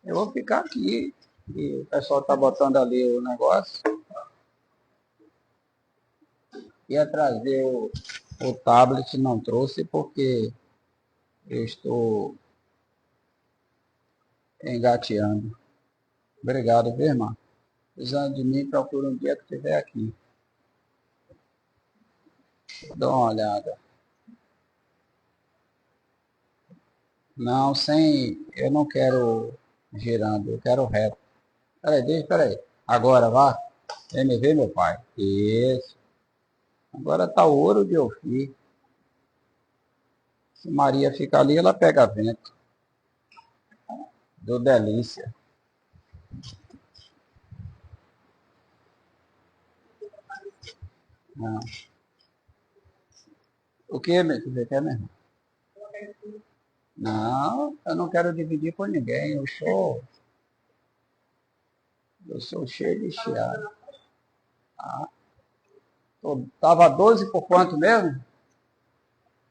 Eu vou ficar aqui. E o pessoal está botando ali o negócio. Ia trazer o tablet, não trouxe porque eu estou engateando. Obrigado, viu, irmã? Precisando de mim, procura um dia que estiver aqui. Dá uma olhada. Não, sem... Eu não quero girando, eu quero reto. Peraí. Agora, vá. Vem me ver, meu pai. Isso. Agora tá o ouro de Ofir. Se Maria ficar ali, ela pega vento. Do delícia. Não. O que, você quer mesmo? Não, eu não quero dividir com ninguém. Eu sou cheio de chiado. Ah, tava 12 por quanto mesmo?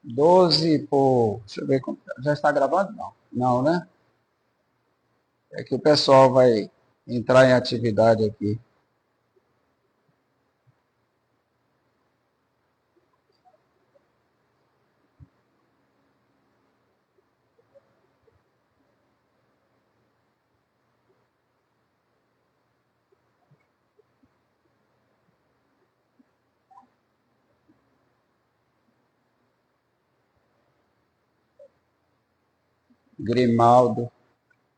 12 por... Deixa eu ver. Já está gravando? Não. Não, né? É que o pessoal vai entrar em atividade aqui. Grimaldo,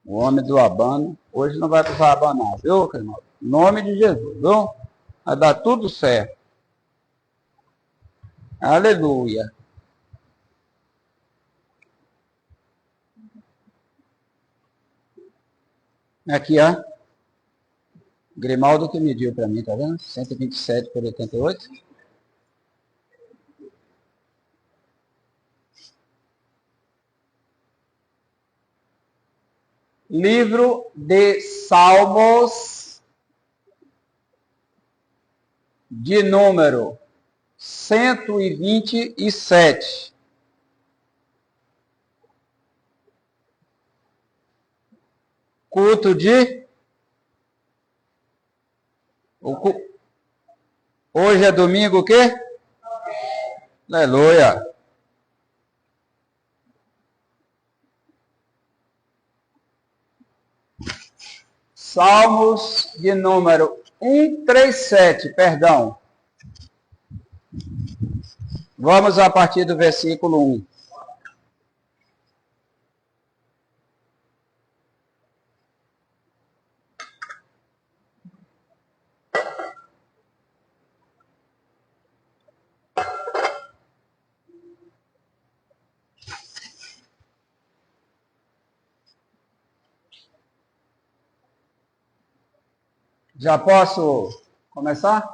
o homem do abano. Hoje não vai precisar abanar, viu, Grimaldo? Em nome de Jesus, viu? Vai dar tudo certo. Aleluia. Aqui, ó. Grimaldo que mediu para mim, tá vendo? 127 por 88. Livro de Salmos, de número 127. Culto de... Hoje é domingo o quê? Aleluia. Salmos de número 137, perdão. Vamos a partir do versículo 1. Já posso começar?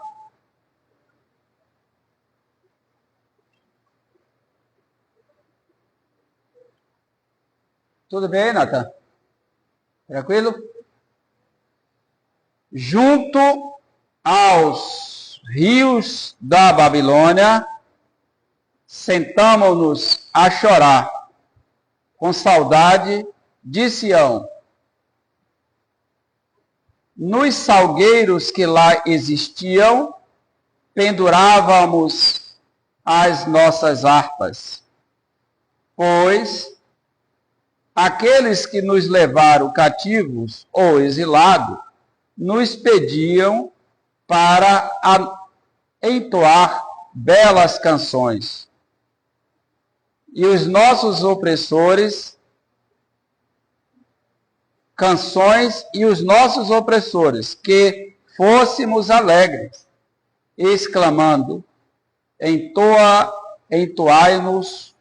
Tudo bem, Nathan? Tranquilo? Junto aos rios da Babilônia, sentamo-nos a chorar, com saudade de Sião. Nos salgueiros que lá existiam, pendurávamos as nossas harpas, pois aqueles que nos levaram cativos ou exilados nos pediam para entoar belas canções. E os nossos opressores, que fôssemos alegres, exclamando, entoai-nos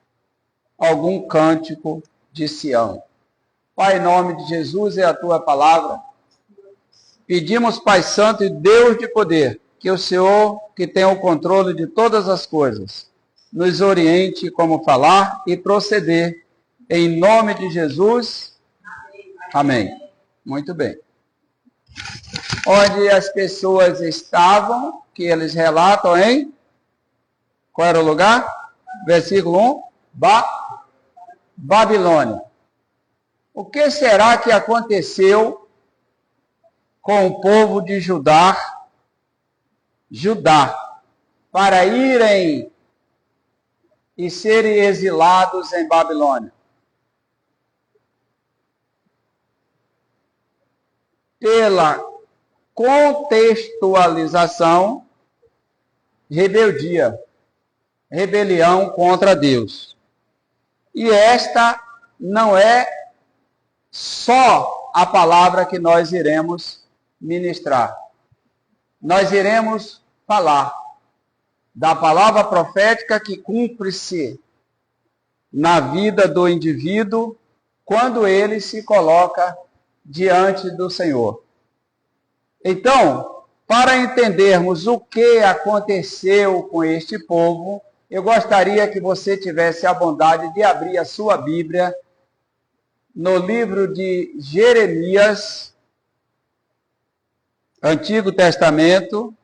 algum cântico de Sião. Pai, em nome de Jesus é a tua palavra. Pedimos, Pai Santo e Deus de poder, que o Senhor, que tem o controle de todas as coisas, nos oriente como falar e proceder. Em nome de Jesus. Amém. Muito bem. Onde as pessoas estavam, que eles relatam em... Qual era o lugar? Versículo 1. Babilônia. O que será que aconteceu com o povo de Judá, para irem e serem exilados em Babilônia? Pela contextualização, rebeldia, rebelião contra Deus. E esta não é só a palavra que nós iremos ministrar. Nós iremos falar da palavra profética que cumpre-se na vida do indivíduo quando ele se coloca diante do Senhor. Então, para entendermos o que aconteceu com este povo, eu gostaria que você tivesse a bondade de abrir a sua Bíblia no livro de Jeremias, Antigo Testamento,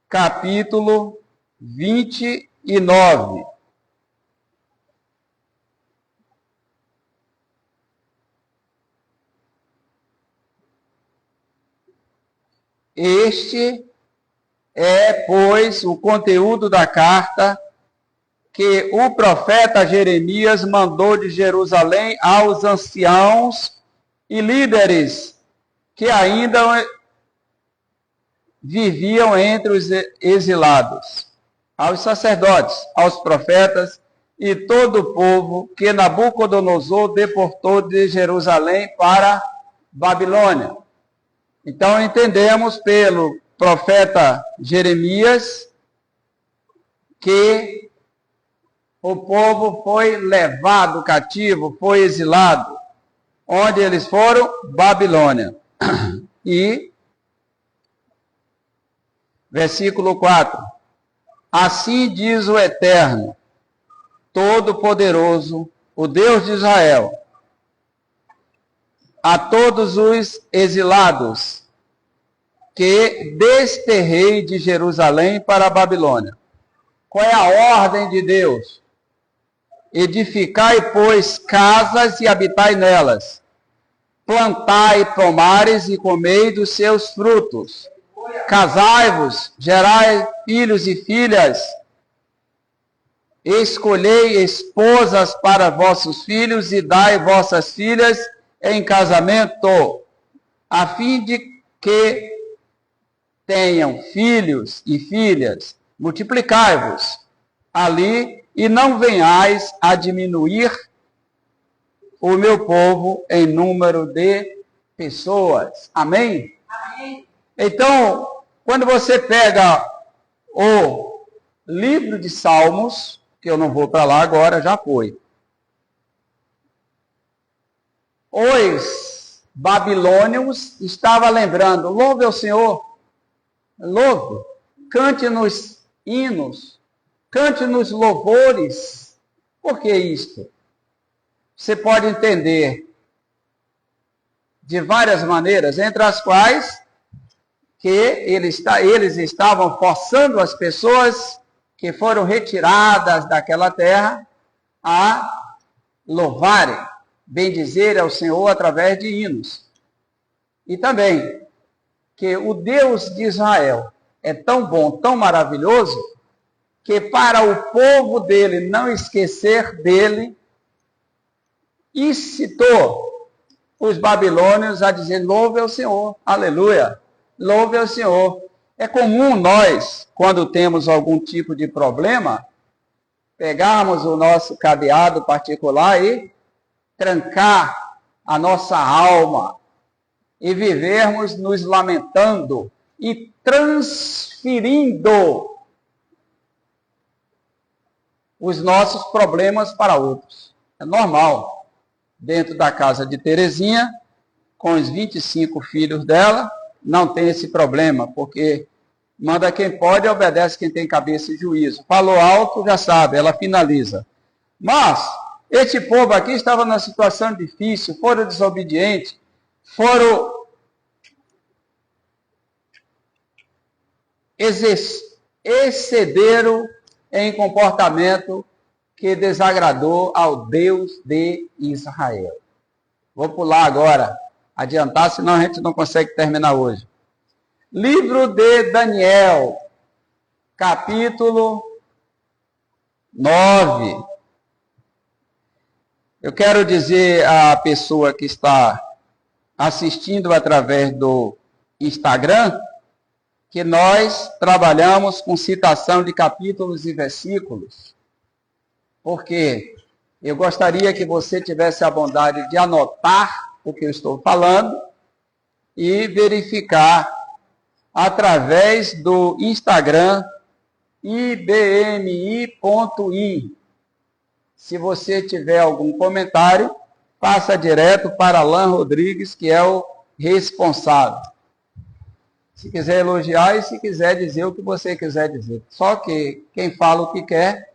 capítulo 29. Este é, pois, o conteúdo da carta que o profeta Jeremias mandou de Jerusalém aos anciãos e líderes que ainda viviam entre os exilados, aos sacerdotes, aos profetas e todo o povo que Nabucodonosor deportou de Jerusalém para Babilônia. Então entendemos pelo profeta Jeremias que o povo foi levado cativo, foi exilado. Onde eles foram? Babilônia. E, versículo 4. Assim diz o Eterno, Todo-Poderoso, o Deus de Israel, a todos os exilados que desterrei de Jerusalém para a Babilônia. Qual é a ordem de Deus? Edificai, pois, casas e habitai nelas. Plantai pomares e comei dos seus frutos. Casai-vos, gerai filhos e filhas. Escolhei esposas para vossos filhos e dai vossas filhas em casamento, a fim de que tenham filhos e filhas. Multiplicai-vos ali e não venhais a diminuir o meu povo em número de pessoas. Amém? Amém. Então, quando você pega o livro de Salmos, que eu não vou para lá agora, já foi. Os babilônios estavam lembrando, louve ao Senhor, louve, cante nos hinos, cante nos louvores. Por que isto? Você pode entender de várias maneiras, entre as quais que eles estavam forçando as pessoas que foram retiradas daquela terra a louvarem, bendizer ao Senhor através de hinos. E também que o Deus de Israel é tão bom, tão maravilhoso, que para o povo dele não esquecer dele, incitou os babilônios a dizer, louve ao Senhor, aleluia, louve ao Senhor. É comum nós, quando temos algum tipo de problema, pegarmos o nosso cadeado particular e trancar a nossa alma e vivermos nos lamentando e transferindo os nossos problemas para outros. É normal. Dentro da casa de Terezinha, com os 25 filhos dela, não tem esse problema, porque manda quem pode e obedece quem tem cabeça e juízo. Falou alto, já sabe, ela finaliza. Mas, este povo aqui estava numa situação difícil, foram desobedientes, excederam em comportamento que desagradou ao Deus de Israel. Vou pular agora, adiantar, senão a gente não consegue terminar hoje. Livro de Daniel, capítulo 9. Eu quero dizer à pessoa que está assistindo através do Instagram que nós trabalhamos com citação de capítulos e versículos, porque eu gostaria que você tivesse a bondade de anotar o que eu estou falando e verificar através do Instagram ibmi.i. Se você tiver algum comentário, passa direto para Alan Rodrigues, que é o responsável. Se quiser elogiar e se quiser dizer o que você quiser dizer. Só que quem fala o que quer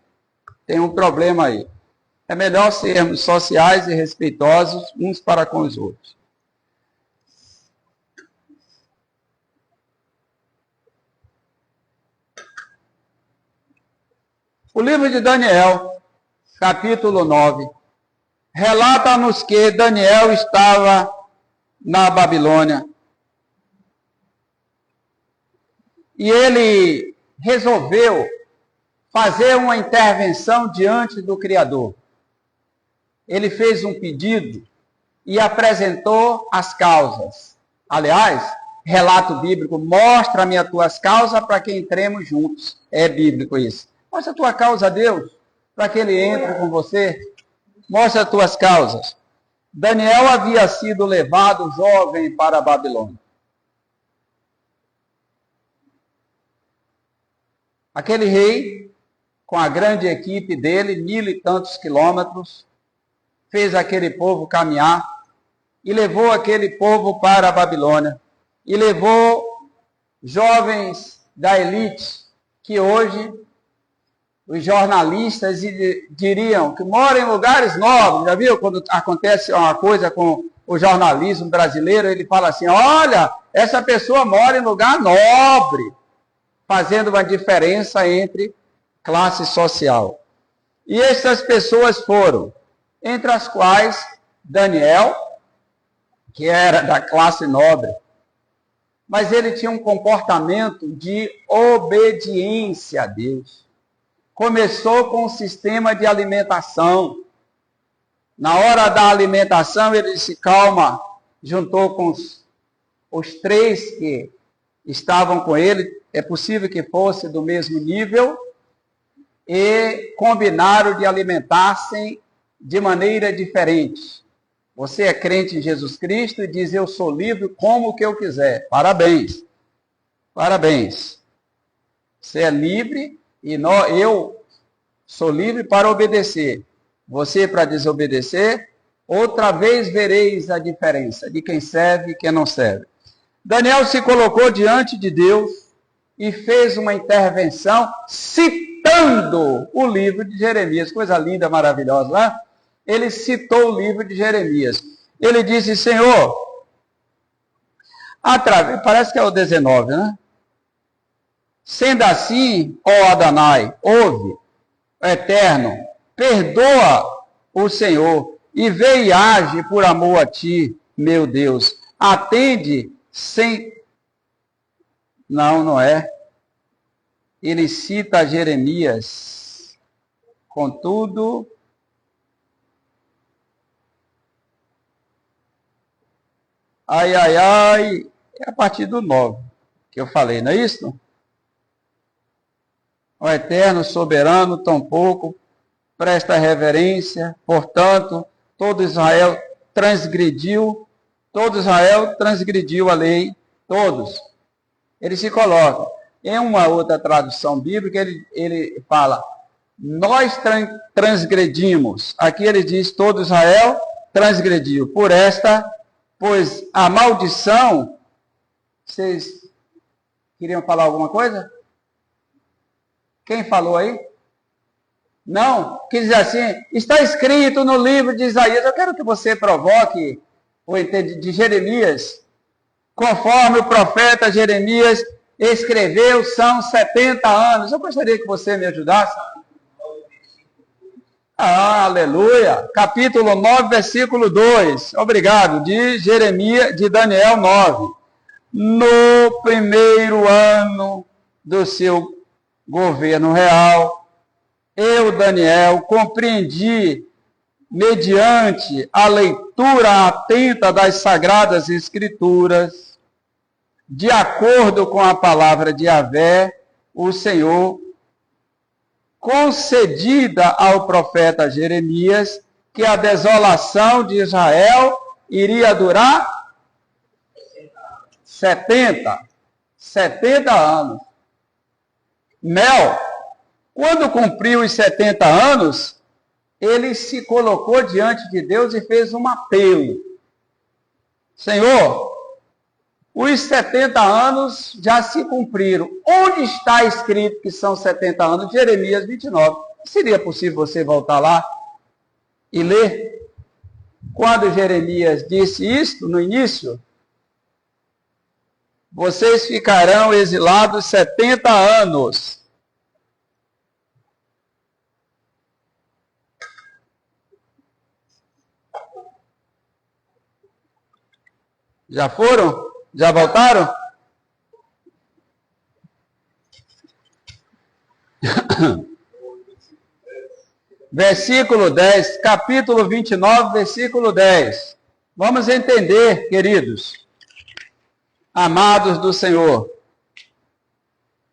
tem um problema aí. É melhor sermos sociais e respeitosos uns para com os outros. O livro de Daniel, capítulo 9, relata-nos que Daniel estava na Babilônia. E ele resolveu fazer uma intervenção diante do Criador. Ele fez um pedido e apresentou as causas. Aliás, relato bíblico, mostra-me as tuas causas para que entremos juntos. É bíblico isso. Mostra a tua causa a Deus, para que ele entre com você. Mostra as tuas causas. Daniel havia sido levado jovem para a Babilônia. Aquele rei, com a grande equipe dele, 1000 e tantos quilômetros, fez aquele povo caminhar e levou aquele povo para a Babilônia. E levou jovens da elite, que hoje os jornalistas diriam que moram em lugares nobres. Já viu quando acontece uma coisa com o jornalismo brasileiro, ele fala assim, olha, essa pessoa mora em lugar nobre, fazendo uma diferença entre classe social. E essas pessoas foram, entre as quais Daniel, que era da classe nobre, mas ele tinha um comportamento de obediência a Deus. Começou com um sistema de alimentação. Na hora da alimentação, ele disse, calma, juntou com os 3 que estavam com ele, é possível que fosse do mesmo nível, e combinaram de alimentar-se de maneira diferente. Você é crente em Jesus Cristo e diz, eu sou livre como que eu quiser. Parabéns. Parabéns. Você é livre e eu sou livre para obedecer. Você para desobedecer, outra vez vereis a diferença de quem serve e quem não serve. Daniel se colocou diante de Deus e fez uma intervenção citando o livro de Jeremias. Coisa linda, maravilhosa, né? Ele citou o livro de Jeremias. Ele disse, Senhor, parece que é o 19, né? Sendo assim, ó Adonai, ouve, Eterno, perdoa o Senhor e vê e age por amor a ti, meu Deus. Atende sem... Não é. Ele cita Jeremias. Contudo, é a partir do 9 que eu falei, não é isso? O Eterno, soberano, tampouco presta reverência, portanto, todo Israel transgrediu a lei, todos. Ele se coloca. Em uma outra tradução bíblica, ele fala, nós transgredimos. Aqui ele diz, todo Israel transgrediu. Pois a maldição, vocês queriam falar alguma coisa? Quem falou aí? Não, quis dizer assim, está escrito no livro de Isaías, eu quero que você provoque o entendimento de Jeremias, conforme o profeta Jeremias escreveu, são 70 anos. Eu gostaria que você me ajudasse. Aleluia. Capítulo 9, versículo 2. Obrigado. De Daniel 9. No primeiro ano do seu governo real, eu, Daniel, compreendi, mediante a leitura atenta das Sagradas Escrituras, de acordo com a palavra de Yahvé, o Senhor, concedida ao profeta Jeremias, que a desolação de Israel iria durar 70 anos. Mel, quando cumpriu os 70 anos, ele se colocou diante de Deus e fez um apelo. Senhor, os 70 anos já se cumpriram. Onde está escrito que são 70 anos? Jeremias 29. Seria possível você voltar lá e ler? Quando Jeremias disse isto no início, vocês ficarão exilados 70 anos. Já foram? Já voltaram? Versículo 10, capítulo 29, versículo 10. Vamos entender, queridos, amados do Senhor.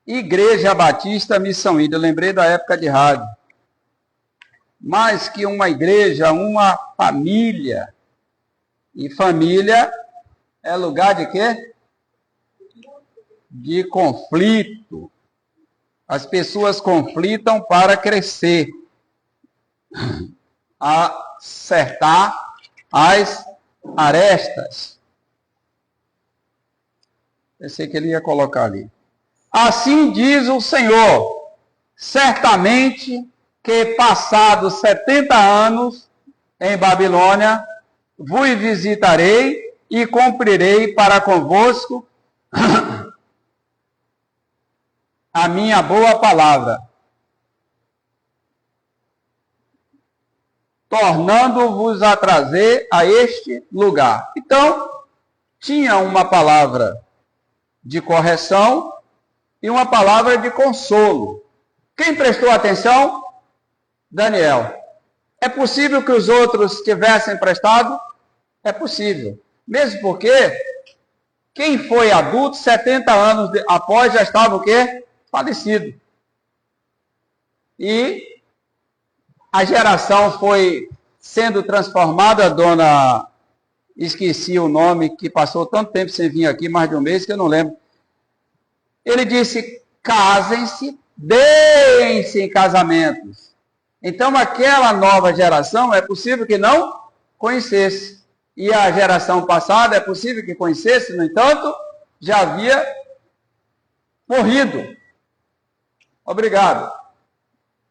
Igreja Batista Missão Ida. Eu lembrei da época de rádio. Mais que uma igreja, uma família. E família é lugar de quê? De conflito. As pessoas conflitam para crescer. Acertar as arestas. Pensei que ele ia colocar ali. Assim diz o Senhor, certamente que passados 70 anos em Babilônia, vos visitarei e cumprirei para convosco a minha boa palavra, tornando-vos a trazer a este lugar. Então, tinha uma palavra de correção e uma palavra de consolo. Quem prestou atenção? Daniel. É possível que os outros tivessem prestado? É possível. Mesmo porque quem foi adulto 70 anos após já estava o quê? Falecido. E a geração foi sendo transformada, dona... Esqueci o nome, que passou tanto tempo sem vir aqui, mais de um mês, que eu não lembro. Ele disse, casem-se, deem-se em casamentos. Então, aquela nova geração é possível que não conhecesse. E a geração passada é possível que conhecesse, no entanto, já havia morrido. Obrigado.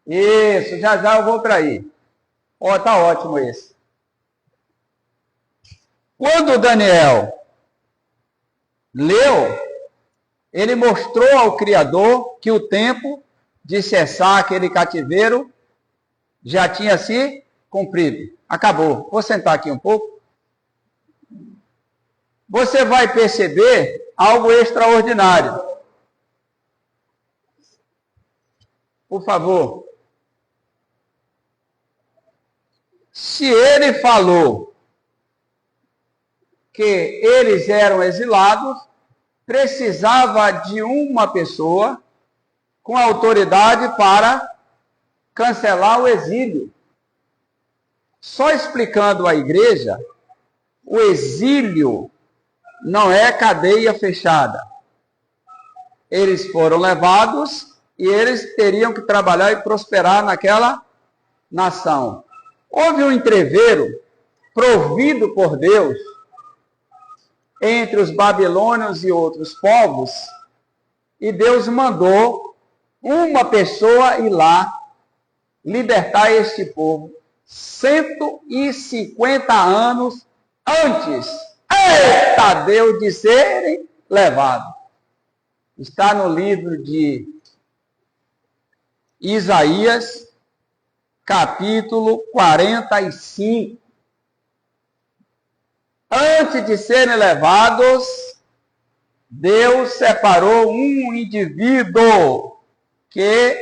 Isso, já eu vou para aí. Ó, tá ótimo esse. Quando Daniel leu, ele mostrou ao Criador que o tempo de cessar aquele cativeiro já tinha se cumprido. Acabou. Vou sentar aqui um pouco. Você vai perceber algo extraordinário. Por favor. Se ele falou que eles eram exilados, precisava de uma pessoa com autoridade para cancelar o exílio. Só explicando à igreja, o exílio não é cadeia fechada. Eles foram levados e eles teriam que trabalhar e prosperar naquela nação. Houve um entreveiro provido por Deus entre os babilônios e outros povos, e Deus mandou uma pessoa ir lá libertar este povo 150 anos antes, eita Deus, de serem levados. Está no livro de Isaías, capítulo 45. Antes de serem levados, Deus separou um indivíduo que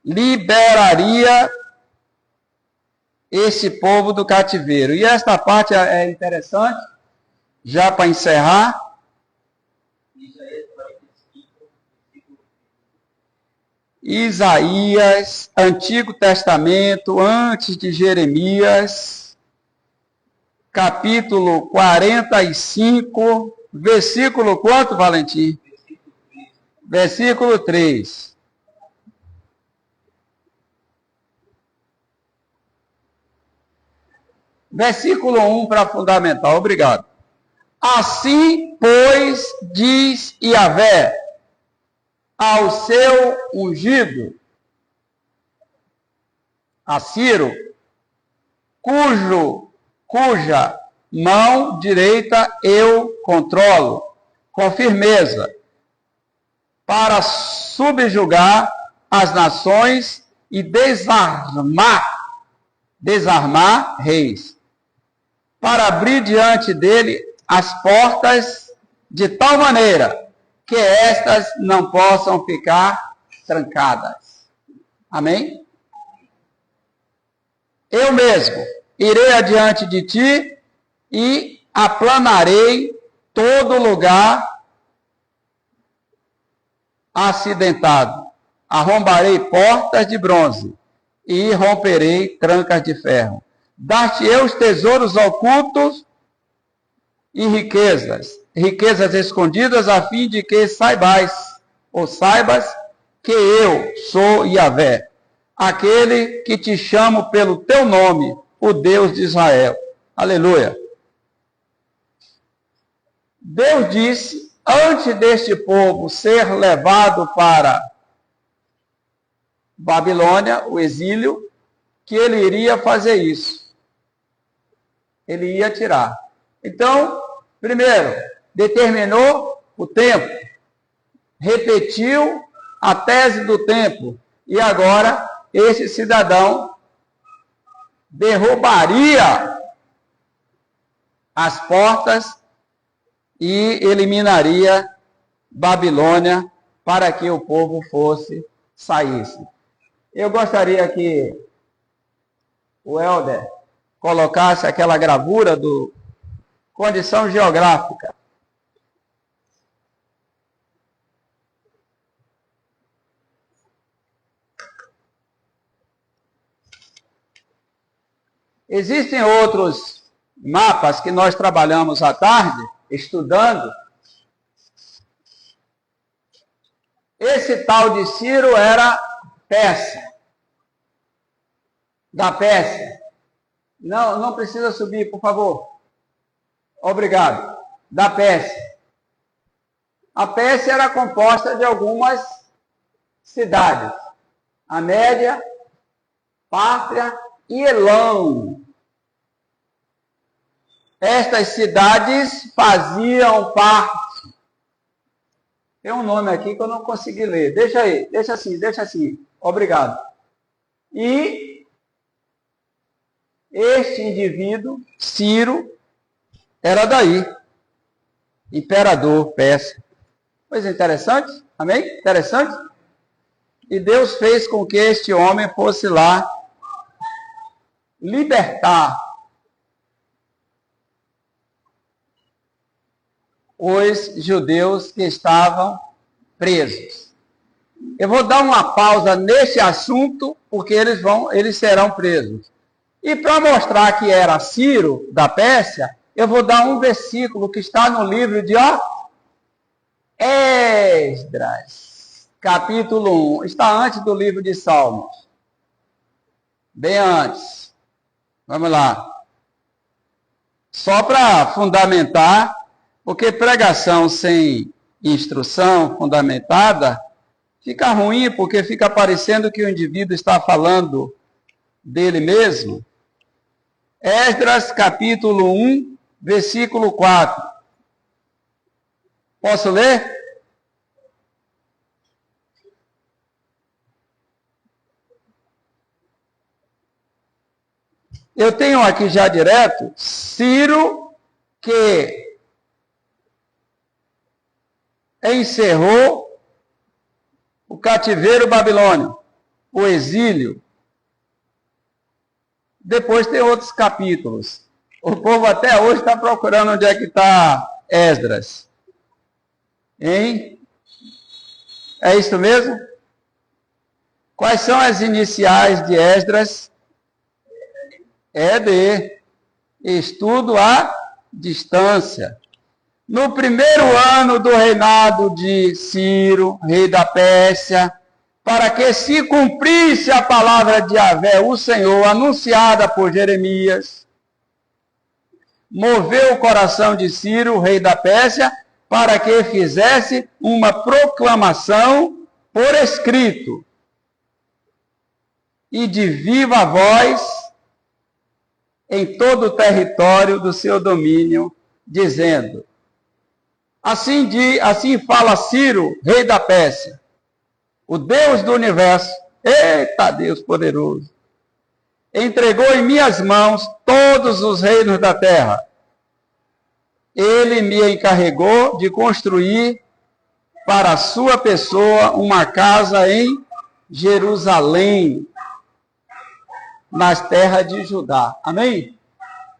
liberaria esse povo do cativeiro. E esta parte é interessante, já para encerrar. Isaías, Antigo Testamento, antes de Jeremias, capítulo 45, versículo quanto, Valentim? Versículo 3. Versículo 1 para fundamental, obrigado. Assim, pois, diz Yahvé ao seu ungido, a Ciro, cuja mão direita eu controlo com firmeza, para subjugar as nações e desarmar reis, para abrir diante dele as portas de tal maneira que estas não possam ficar trancadas. Amém? Eu mesmo irei adiante de ti e aplanarei todo lugar acidentado. Arrombarei portas de bronze e romperei trancas de ferro. Dar-te-ei os tesouros ocultos e riquezas escondidas, a fim de que saibas que eu sou Yahvé, aquele que te chamo pelo teu nome, o Deus de Israel. Aleluia. Deus disse, antes deste povo ser levado para Babilônia, o exílio, que ele iria fazer isso. Ele ia tirar. Então, primeiro, determinou o tempo, repetiu a tese do tempo, e agora esse cidadão derrubaria as portas e eliminaria Babilônia para que o povo saísse. Eu gostaria que o Helder colocasse aquela gravura do condição geográfica. Existem outros mapas que nós trabalhamos à tarde, estudando. Esse tal de Ciro era Pérsia. Da Pérsia. Não precisa subir, por favor. Obrigado. Da Pérsia. A Pérsia era composta de algumas cidades. A Média, Pátria e Elão. Estas cidades faziam parte. Tem um nome aqui que eu não consegui ler. Deixa aí, deixa assim. Obrigado. E este indivíduo, Ciro, era daí. Imperador persa. Coisa interessante, amém? Interessante? E Deus fez com que este homem fosse lá libertar os judeus que estavam presos. Eu vou dar uma pausa nesse assunto, porque eles serão presos. E para mostrar que era Ciro da Pérsia, eu vou dar um versículo que está no livro de Esdras, capítulo 1. Está antes do livro de Salmos. Bem antes. Vamos lá. Só para fundamentar, porque pregação sem instrução fundamentada fica ruim, porque fica parecendo que o indivíduo está falando dele mesmo. Esdras, capítulo 1, versículo 4. Posso ler? Eu tenho aqui já direto Ciro, que encerrou o cativeiro babilônio, o exílio. Depois tem outros capítulos. O povo até hoje está procurando onde é que está Esdras. Hein? É isso mesmo? Quais são as iniciais de Esdras? ED. Estudo à distância. No primeiro ano do reinado de Ciro, rei da Pérsia, para que se cumprisse a palavra de Yahvé, o Senhor, anunciada por Jeremias, moveu o coração de Ciro, rei da Pérsia, para que fizesse uma proclamação por escrito e de viva voz em todo o território do seu domínio, dizendo: assim fala Ciro, rei da Pérsia, o Deus do universo, eita Deus poderoso, entregou em minhas mãos todos os reinos da terra. Ele me encarregou de construir para a sua pessoa uma casa em Jerusalém, nas terras de Judá. Amém?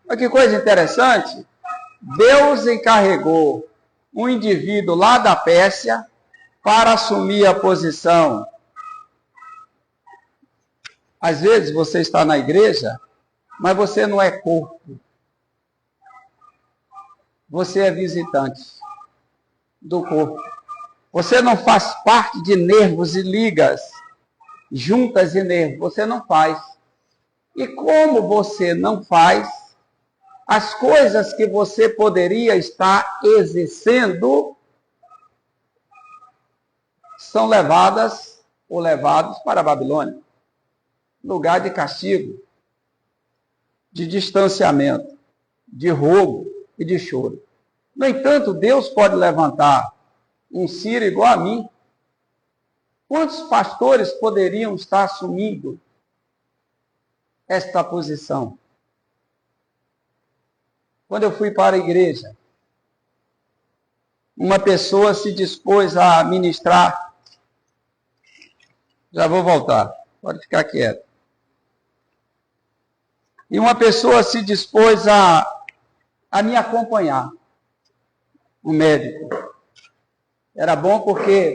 Olha que coisa interessante. Deus encarregou um indivíduo lá da Pérsia para assumir a posição. Às vezes você está na igreja, mas você não é corpo. Você é visitante do corpo. Você não faz parte de nervos e ligas, juntas e nervos. Você não faz. E como você não faz, as coisas que você poderia estar exercendo são levadas ou levados para a Babilônia. Lugar de castigo, de distanciamento, de roubo e de choro. No entanto, Deus pode levantar um Ciro igual a mim. Quantos pastores poderiam estar assumindo esta posição? Quando eu fui para a igreja, uma pessoa se dispôs a ministrar. Já vou voltar, pode ficar quieto. E uma pessoa se dispôs a me acompanhar, um médico.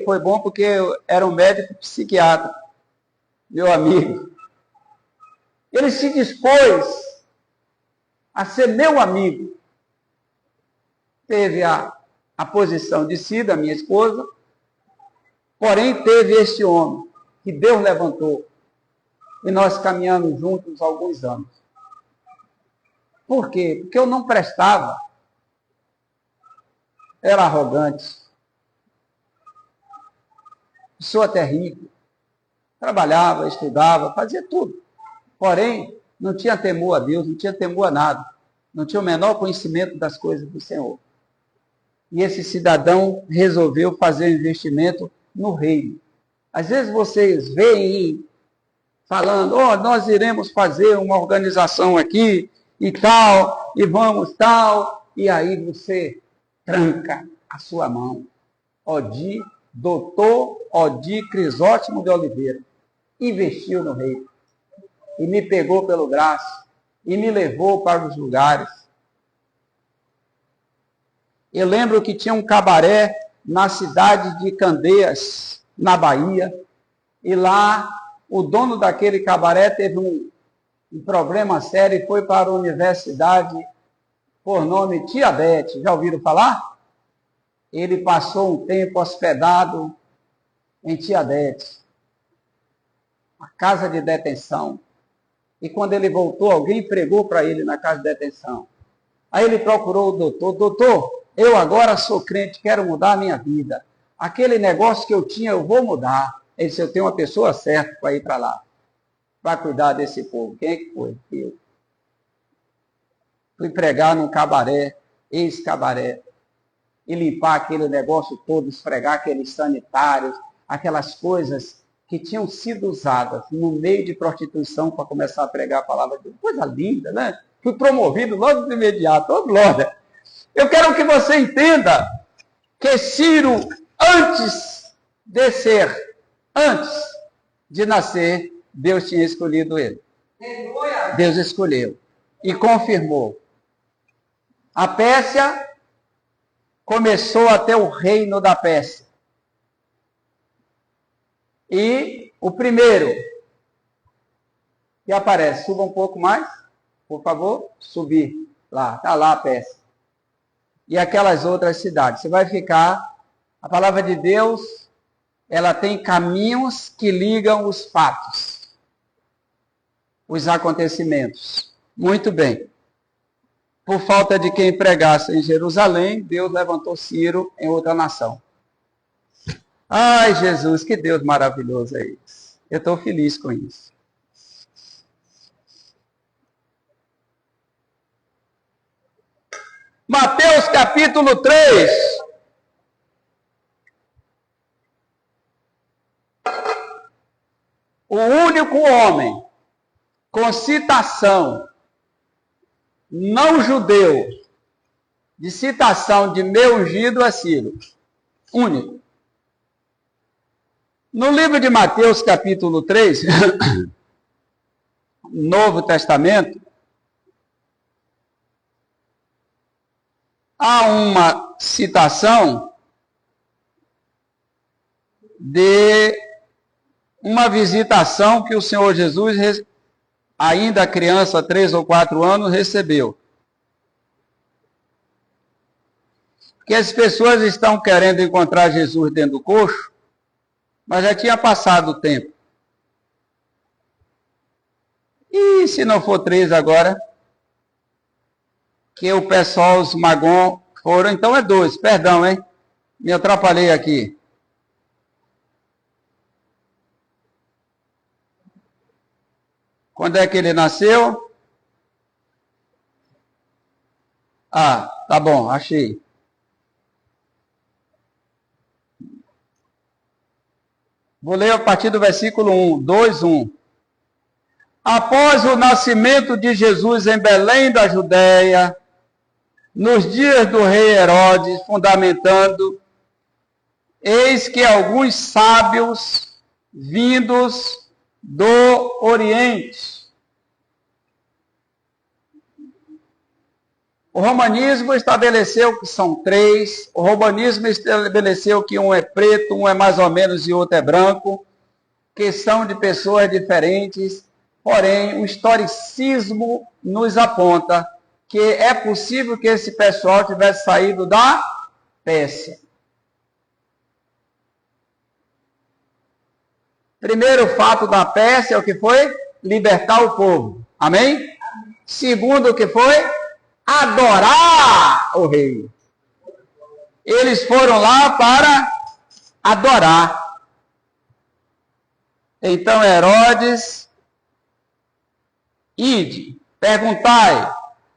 Foi bom porque eu era um médico psiquiatra, meu amigo. Ele se dispôs a ser meu amigo. Teve a posição de Cida, minha esposa, porém teve este homem que Deus levantou. E nós caminhamos juntos há alguns anos. Por quê? Porque eu não prestava. Era arrogante. Pessoa terrível. Trabalhava, estudava, fazia tudo. Porém, não tinha temor a Deus, não tinha temor a nada. Não tinha o menor conhecimento das coisas do Senhor. E esse cidadão resolveu fazer um investimento no reino. Às vezes vocês veem falando, nós iremos fazer uma organização aqui e tal, e vamos tal, e aí você tranca a sua mão. Doutor Odir Crisóstomo de Oliveira investiu no reino. E me pegou pelo braço e me levou para os lugares. Eu lembro que tinha um cabaré na cidade de Candeias, na Bahia, e lá o dono daquele cabaré teve um problema sério e foi para a universidade por nome Tiabete. Já ouviram falar? Ele passou um tempo hospedado em Tiabete, a casa de detenção. E quando ele voltou, alguém pregou para ele na casa de detenção. Aí ele procurou o doutor. Doutor, eu agora sou crente, quero mudar a minha vida. Aquele negócio que eu tinha, eu vou mudar. Ele disse, eu tenho uma pessoa certa para ir para lá, para cuidar desse povo. Quem é que foi? Eu. Fui pregar num cabaré, ex-cabaré, e limpar aquele negócio todo, esfregar aqueles sanitários, aquelas coisas que tinham sido usadas no meio de prostituição para começar a pregar a palavra de Deus. Coisa linda, né? Fui promovido logo de imediato. Oh, glória! Eu quero que você entenda que Ciro, antes de nascer, Deus tinha escolhido ele. Deus escolheu e confirmou. A Pérsia começou a ter o reino da Pérsia. E o primeiro que aparece, suba um pouco mais, por favor, subir lá, está lá a Pérsia. E aquelas outras cidades. Você vai ficar, a palavra de Deus, ela tem caminhos que ligam os fatos, os acontecimentos. Muito bem. Por falta de quem pregasse em Jerusalém, Deus levantou Ciro em outra nação. Ai, Jesus, que Deus maravilhoso é esse. Eu estou feliz com isso. Mateus capítulo 3. O único homem com citação não judeu de citação de meu ungido é Ciro. Único. No livro de Mateus, capítulo 3, Novo Testamento, há uma citação de uma visitação que o Senhor Jesus, ainda criança, 3 ou 4 anos, recebeu. Porque as pessoas estão querendo encontrar Jesus dentro do coxo, mas já tinha passado o tempo. E se não for 3 agora, que o pessoal, os magons, foram, então é 2, perdão, hein? Me atrapalhei aqui. Quando é que ele nasceu? Ah, tá bom, achei. Vou ler a partir do versículo 1, 2:1. Após o nascimento de Jesus em Belém da Judéia, nos dias do rei Herodes, fundamentando, eis que alguns sábios vindos do Oriente. O romanismo estabeleceu que são 3, o romanismo estabeleceu que um é preto, um é mais ou menos e outro é branco, que são de pessoas diferentes, porém o historicismo nos aponta que é possível que esse pessoal tivesse saído da Pérsia. Primeiro fato da Pérsia, o que foi? Libertar o povo. Amém? Segundo, o que foi? Adorar o rei. Eles foram lá para adorar. Então Herodes, ide, perguntai,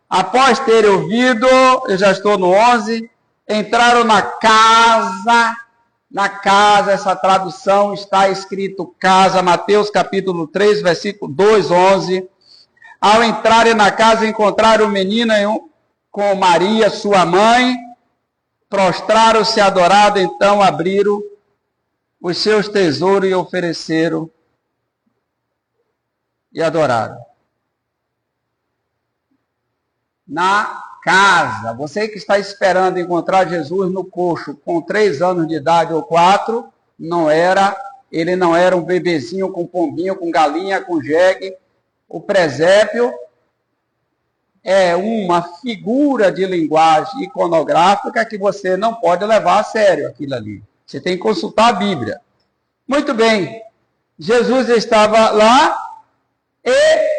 após ter ouvido, eu já estou no 11, entraram na casa, essa tradução está escrito casa, Mateus capítulo 3, versículo 2, 11. Ao entrarem na casa, encontraram o menino com Maria, sua mãe, prostraram-se adorados, então abriram os seus tesouros e ofereceram e adoraram. Na casa, você que está esperando encontrar Jesus no coxo com 3 anos de idade ou 4, ele não era um bebezinho com pombinho, com galinha, com jegue. O presépio é uma figura de linguagem iconográfica que você não pode levar a sério aquilo ali. Você tem que consultar a Bíblia. Muito bem, Jesus estava lá e,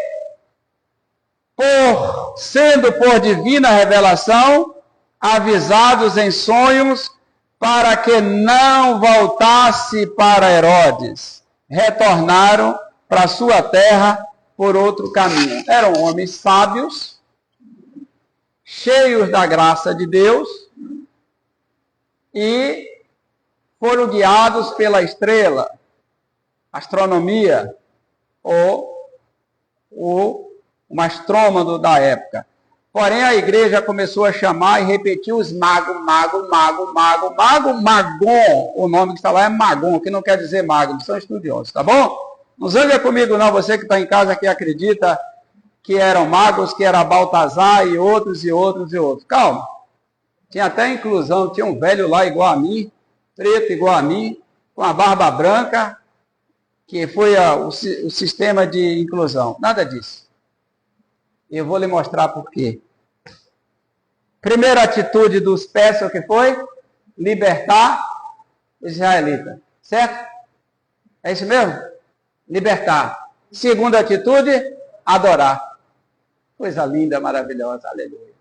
sendo por divina revelação, avisados em sonhos para que não voltasse para Herodes, retornaram para sua terra por outro caminho. Eram homens sábios, cheios da graça de Deus, e foram guiados pela estrela. astronomia, ou um astrônomo da época. Porém, a igreja começou a chamar e repetir os magos, magon. O nome que está lá é magon, que não quer dizer mago, são estudiosos, tá bom? Não zanga comigo não, você que está em casa que acredita que eram magos, que era Baltazar e outros. Calma. Tinha até inclusão, tinha um velho lá igual a mim, preto igual a mim, com a barba branca, que foi o sistema de inclusão. Nada disso. Eu vou lhe mostrar por quê. Primeira atitude dos persas, o que foi? Libertar os israelitas. Certo? É isso mesmo? Libertar. Segunda atitude, adorar. Coisa linda, maravilhosa, aleluia.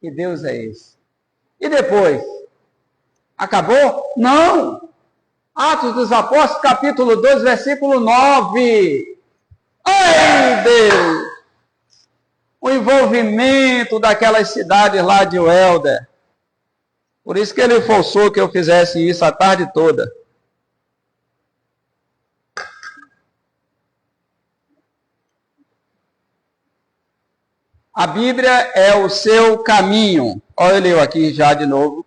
Que Deus é esse? E depois? Acabou? Não! Atos dos Apóstolos, capítulo 2, versículo 9. Ai, Deus! O envolvimento daquelas cidades lá de Uelder. Por isso que ele forçou que eu fizesse isso a tarde toda. A Bíblia é o seu caminho. Olha, eu leio aqui já de novo.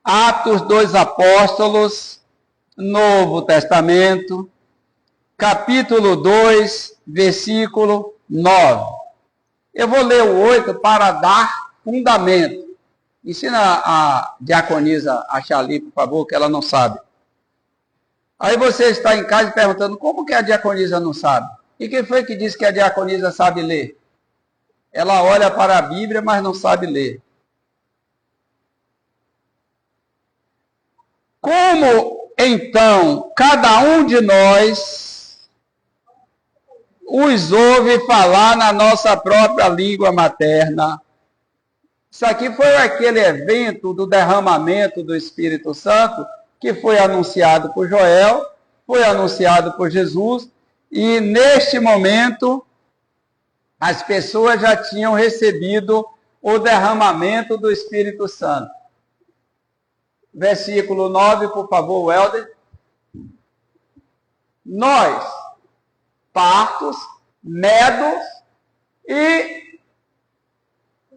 Atos dos Apóstolos, Novo Testamento, capítulo 2, versículo 9. Eu vou ler o 8 para dar fundamento. Ensina a diaconisa a achar ali, por favor, que ela não sabe. Aí você está em casa perguntando, como que a diaconisa não sabe? E quem foi que disse que a diaconisa sabe ler? Ela olha para a Bíblia, mas não sabe ler. Como, então, cada um de nós os ouve falar na nossa própria língua materna? Isso aqui foi aquele evento do derramamento do Espírito Santo que foi anunciado por Joel, foi anunciado por Jesus, e neste momento as pessoas já tinham recebido o derramamento do Espírito Santo. Versículo 9, por favor, Welder. Nós, partos, medos e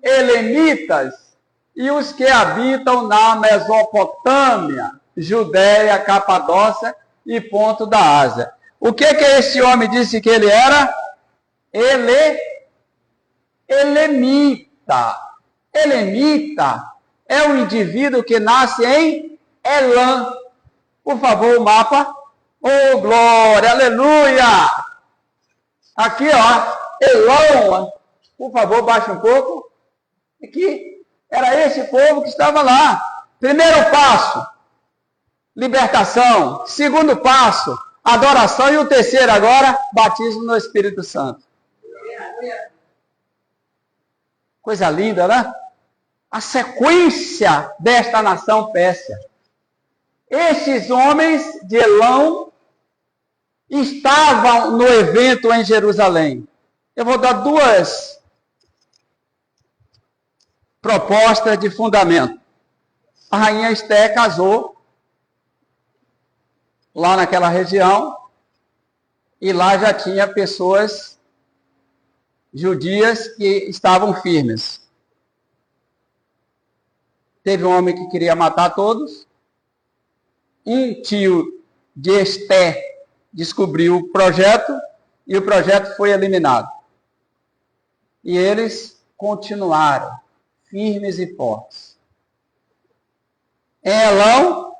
elemitas, e os que habitam na Mesopotâmia, Judéia, Capadócia e ponto da Ásia. O que esse homem disse que ele era? Elemita. Elemita é um indivíduo que nasce em Elam. Por favor, o mapa. Oh, glória, aleluia! Aqui, ó, Elam. Por favor, baixa um pouco. Aqui, era esse povo que estava lá. Primeiro passo, libertação. Segundo passo, adoração. E o terceiro agora, batismo no Espírito Santo. Coisa linda, né? A sequência desta nação pérsia. Esses homens de Elão estavam no evento em Jerusalém. Eu vou dar duas propostas de fundamento. A rainha Esté casou lá naquela região e lá já tinha pessoas judias que estavam firmes. Teve um homem que queria matar todos. Um tio de Esté descobriu o projeto e o projeto foi eliminado. E eles continuaram firmes e fortes. Elão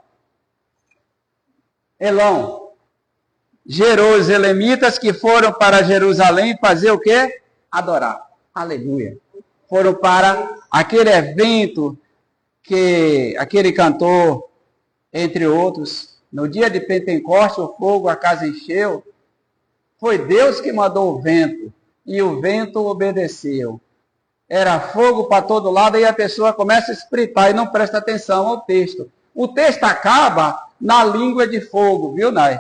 gerou os elemitas que foram para Jerusalém fazer o quê? Adorar. Aleluia. Foram para aquele evento que aquele cantor, entre outros, no dia de Pentecostes, o fogo, a casa encheu. Foi Deus que mandou o vento, e o vento obedeceu. Era fogo para todo lado, e a pessoa começa a espretar e não presta atenção ao texto. O texto acaba na língua de fogo, viu, Nai?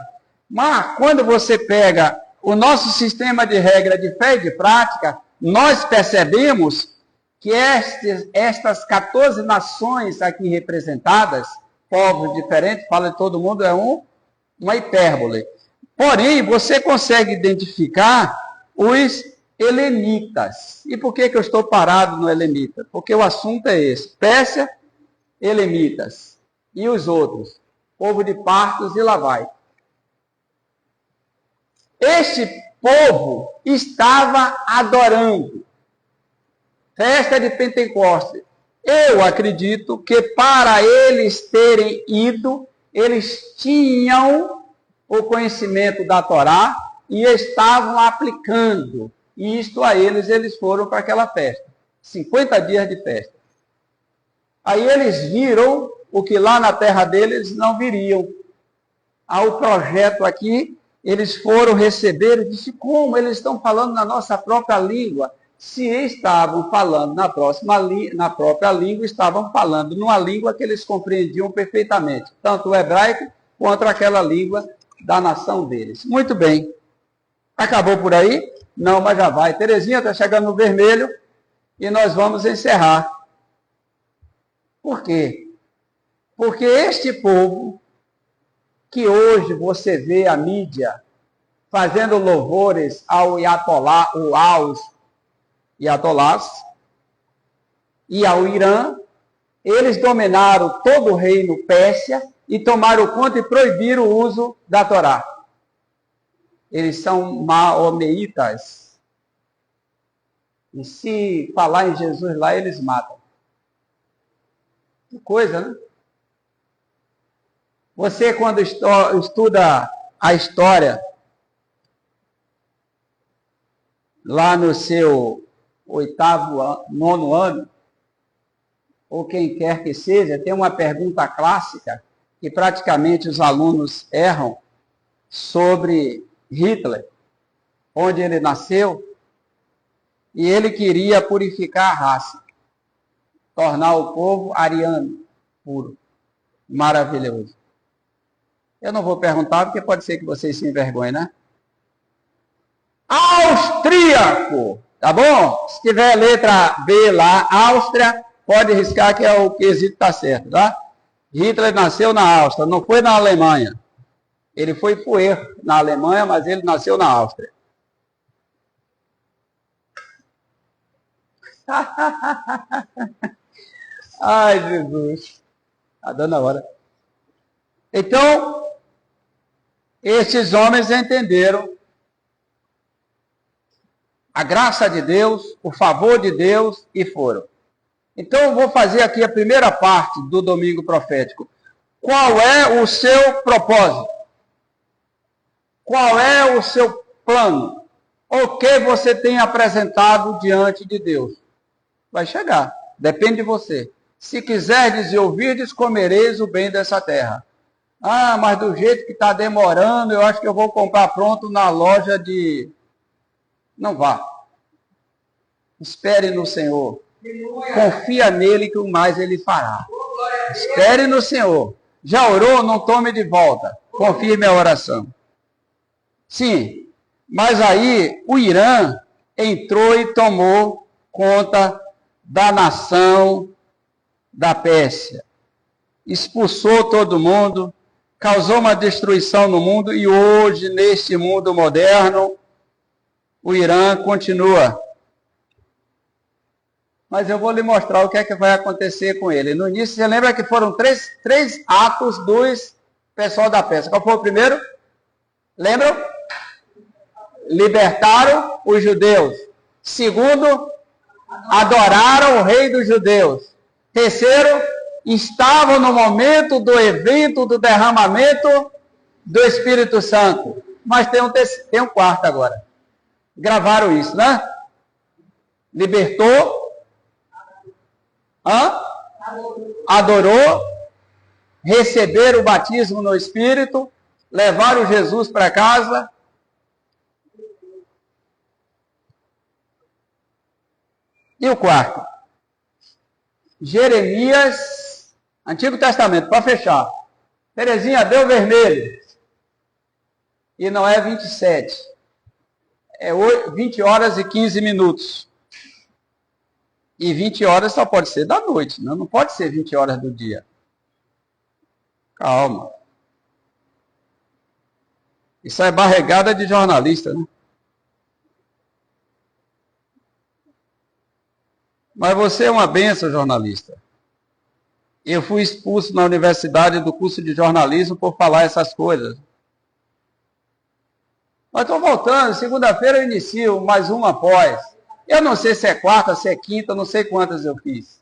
Mas quando você pega o nosso sistema de regra de fé e de prática, nós percebemos que estas 14 nações aqui representadas, povos diferentes, fala de todo mundo, é um uma hipérbole. Porém, você consegue identificar os helenitas. E por que eu estou parado no helenita? Porque o assunto é esse. Pérsia, helenitas. E os outros? Povo de Partos e lá vai. Este povo estava adorando. Festa de Pentecostes. Eu acredito que para eles terem ido, eles tinham o conhecimento da Torá e estavam aplicando. E isto a eles foram para aquela festa. 50 dias de festa. Aí eles viram o que lá na terra deles não viriam. Ao projeto aqui, eles foram receber e disse, como eles estão falando na nossa própria língua? Se estavam falando na própria língua, estavam falando numa língua que eles compreendiam perfeitamente, tanto o hebraico quanto aquela língua da nação deles. Muito bem. Acabou por aí? Não, mas já vai. Terezinha está chegando no vermelho e nós vamos encerrar. Por quê? Porque este povo, que hoje você vê a mídia fazendo louvores ao Iatolá, aos Iatolás e ao Irã, eles dominaram todo o reino Pérsia e tomaram conta e proibiram o uso da Torá. Eles são maomeitas. E se falar em Jesus lá, eles matam. Que coisa, né? Você, quando estuda a história, lá no seu 8º, 9º ano, ou quem quer que seja, tem uma pergunta clássica que praticamente os alunos erram sobre Hitler, onde ele nasceu, e ele queria purificar a raça, tornar o povo ariano, puro, maravilhoso. Eu não vou perguntar, porque pode ser que vocês se envergonhem, né? Austríaco, tá bom? Se tiver letra B lá, Áustria, pode riscar que é o quesito está certo, tá? Hitler nasceu na Áustria, não foi na Alemanha. Ele foi puer na Alemanha, mas ele nasceu na Áustria. Ai, Jesus. Está dando a hora. Então, estes homens entenderam a graça de Deus, o favor de Deus e foram. Então, eu vou fazer aqui a primeira parte do Domingo Profético. Qual é o seu propósito? Qual é o seu plano? O que você tem apresentado diante de Deus? Vai chegar, depende de você. Se quiserdes e ouvirdes, comereis o bem dessa terra. Ah, mas do jeito que está demorando, eu acho que eu vou comprar pronto na loja de... Não vá. Espere no Senhor. Confia nele que o mais ele fará. Espere no Senhor. Já orou? Não tome de volta. Confirme a oração. Sim, mas aí o Irã entrou e tomou conta da nação da Pérsia. Expulsou todo mundo, causou uma destruição no mundo e hoje, neste mundo moderno, o Irã continua. Mas eu vou lhe mostrar o que é que vai acontecer com ele. No início, você lembra que foram três atos dos pessoal da Pérsia. Qual foi o primeiro? Lembram? Libertaram os judeus. Segundo, adoraram o rei dos judeus. Terceiro, estavam no momento do evento do derramamento do Espírito Santo. Mas tem um quarto agora. Gravaram isso, né? Libertou. Adorou. Receberam o batismo no Espírito. Levaram Jesus para casa. E o quarto? Jeremias, Antigo Testamento, para fechar. Terezinha, deu vermelho. E não é 27. É 20 horas e 15 minutos. E 20 horas só pode ser da noite, não pode ser 20 horas do dia. Calma. Isso é barregada de jornalista, né? Mas você é uma benção, jornalista. Eu fui expulso na universidade do curso de jornalismo por falar essas coisas. Mas estou voltando, segunda-feira eu inicio mais uma pós. Eu não sei se é quarta, se é quinta, não sei quantas eu fiz.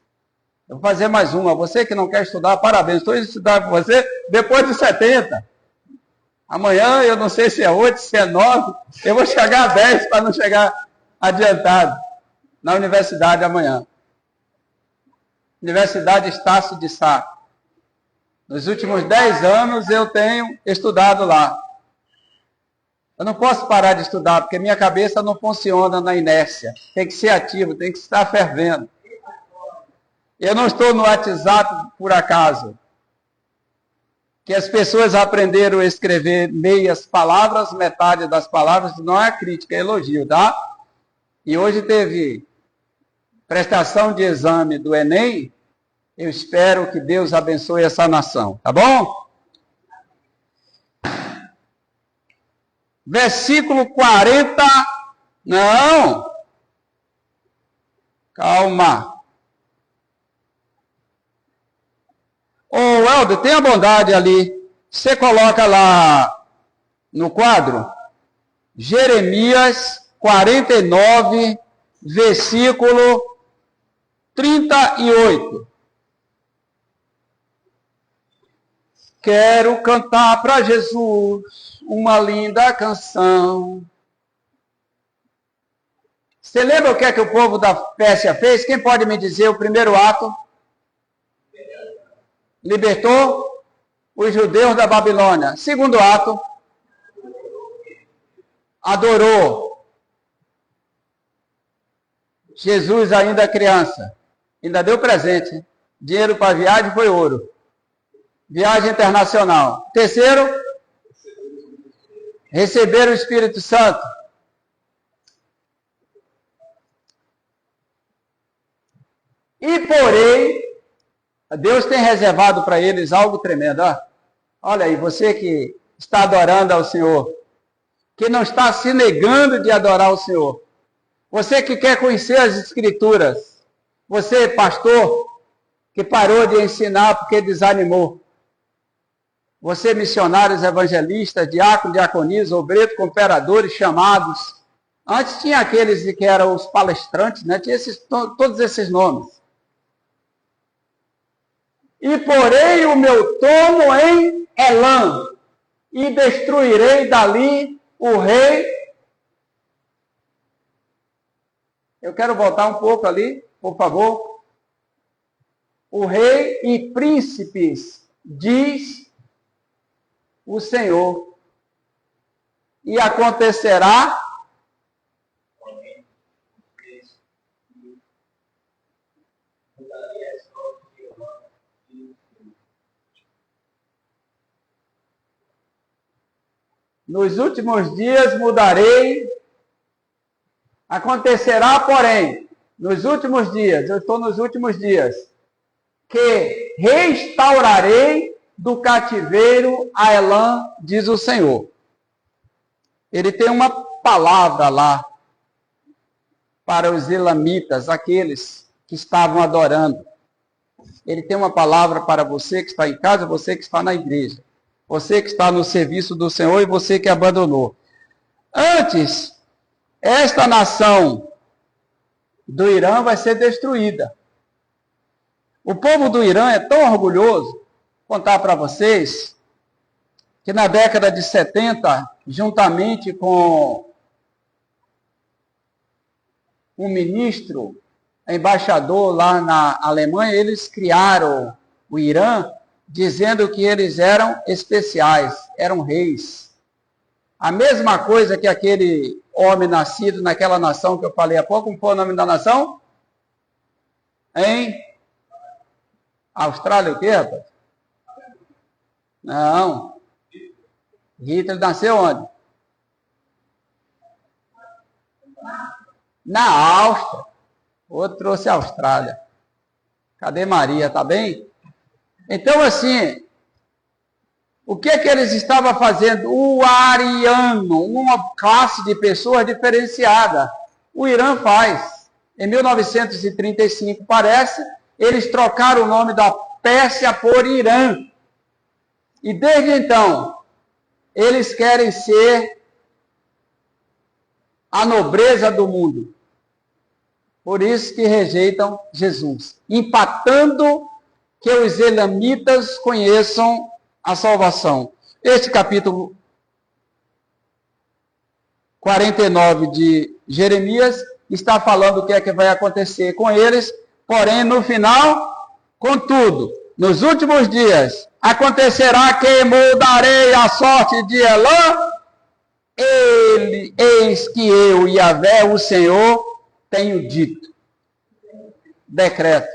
Eu vou fazer mais uma. Você que não quer estudar, parabéns. Estou estudando com você depois de 70. Amanhã eu não sei se é 8, se é 9. Eu vou chegar a 10 para não chegar adiantado na universidade amanhã. Universidade Estácio de Sá. Nos últimos 10 anos eu tenho estudado lá. Eu não posso parar de estudar, porque minha cabeça não funciona na inércia. Tem que ser ativo, tem que estar fervendo. Eu não estou no WhatsApp por acaso. Que as pessoas aprenderam a escrever meias palavras, metade das palavras, não é crítica, é elogio, tá? E hoje teve prestação de exame do Enem. Eu espero que Deus abençoe essa nação, tá bom? Versículo 40. Não. Calma. Ô, Helder, tenha bondade ali. Você coloca lá no quadro Jeremias 49, versículo 38. Quero cantar para Jesus uma linda canção. Você lembra o que é que o povo da Pérsia fez? Quem pode me dizer o primeiro ato? Libertou os judeus da Babilônia. Segundo ato, adorou. Jesus ainda criança. Ainda deu presente. Dinheiro para viagem foi ouro. Viagem internacional. Terceiro, receber o Espírito Santo. E porém, Deus tem reservado para eles algo tremendo. Ó. Olha aí, você que está adorando ao Senhor, que não está se negando de adorar ao Senhor. Você que quer conhecer as Escrituras. Você, pastor, que parou de ensinar porque desanimou. Você, missionários, evangelistas, diácono, diaconisa, obreiro, cooperadores, chamados. Antes tinha aqueles que eram os palestrantes, né? Tinha todos esses nomes. E porei o meu trono em Elã, e destruirei dali o rei. Eu quero voltar um pouco ali, por favor. O rei e príncipes, diz o Senhor. E acontecerá nos últimos dias mudarei. Acontecerá, porém, nos últimos dias, eu estou nos últimos dias, que restaurarei do cativeiro a Elã, diz o Senhor. Ele tem uma palavra lá para os elamitas, aqueles que estavam adorando. Ele tem uma palavra para você que está em casa, você que está na igreja. Você que está no serviço do Senhor e você que abandonou. Antes, esta nação do Irã vai ser destruída. O povo do Irã é tão orgulhoso, vou contar para vocês, que na década de 70, juntamente com um ministro, embaixador lá na Alemanha, eles criaram o Irã, dizendo que eles eram especiais, eram reis. A mesma coisa que aquele homem nascido naquela nação que eu falei há pouco, como foi o nome da nação? Em Austrália, o quê, rapaz? Não. Hitler nasceu onde? Na Áustria. Outro trouxe a Austrália. Cadê Maria? Tá bem? Então, assim, O que eles estavam fazendo? O ariano, uma classe de pessoas diferenciada. O Irã faz. Em 1935, parece, eles trocaram o nome da Pérsia por Irã. E desde então, eles querem ser a nobreza do mundo. Por isso que rejeitam Jesus, empatando que os elamitas conheçam a salvação. Este capítulo 49 de Jeremias está falando o que é que vai acontecer com eles, porém no final, contudo, nos últimos dias, acontecerá que mudarei a sorte de Elã, eis que eu, Yahvé, o Senhor, tenho dito. Decreto.